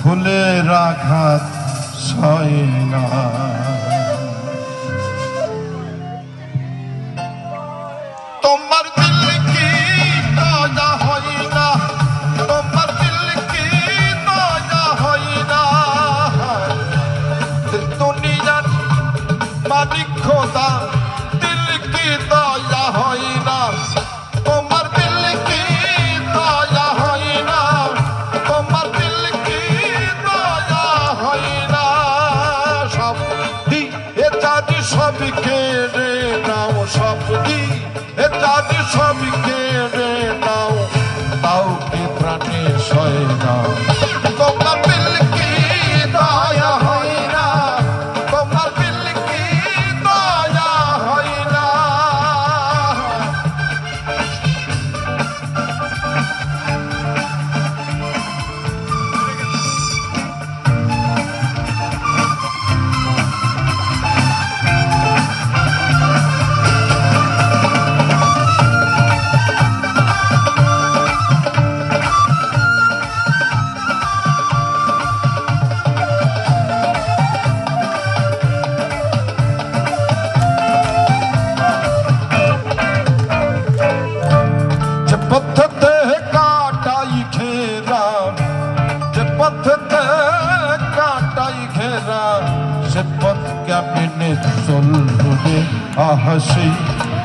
ফুলের আঘাত সয় না। তোমার দিল কি তাজা হয় না, তোমার দিল কি তাজা হয় না। দুনিয়ার মালিক খোদা দিল কি তাজা হয় না, তোমার দিল কি তাজা হয় না, তোমার দিল কি তাজা হয় না। সব দিয়ে চাঁদি সব কেড়ে নাও, সব দিয়ে চাঁদি সব কেড়ে নাও, তাও কি প্রাণে সয় না। তোমার দিল কি দয়া হয় না, তোমার দিল কি দয়া হয় না। पत्थते काटाई घेरा, जे पत्थते काटाई घेरा, से पथ केमने चलबे आहा সেই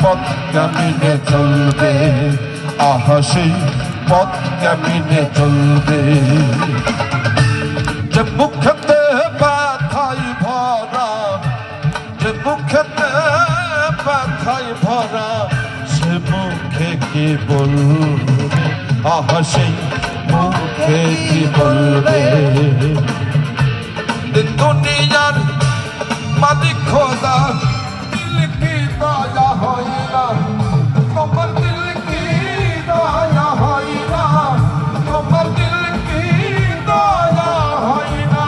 পথ কেমনে চলবে, আহা সেই পথ কেমনে চলবে। যে বুকেতে ব্যথায় ভরা, যে বুকেতে ব্যথায় ভরা, সে মুখে কি বলবে, আহা সেই মুখে কি বলবে। দুনিয়ার মালিক খোদা দিল কি দয়া হয় না, তোমার দিল কি দয়া হয় না, তোমার দিল কি দয়া হয় না।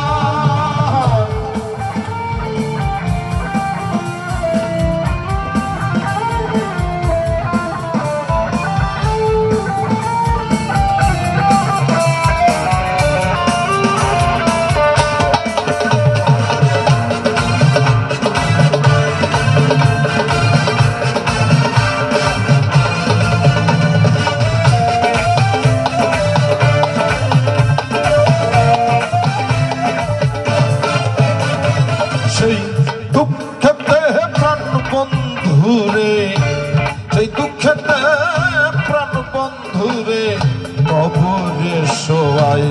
সেই দুঃখেতে প্রাণ বন্ধুরে, সেই দুঃখেতে প্রাণ বন্ধুরে, কবরে শোয়াই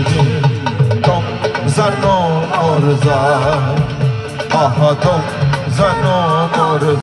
রে। তোম জানো মোর যায়, আহা তোম জানো মোর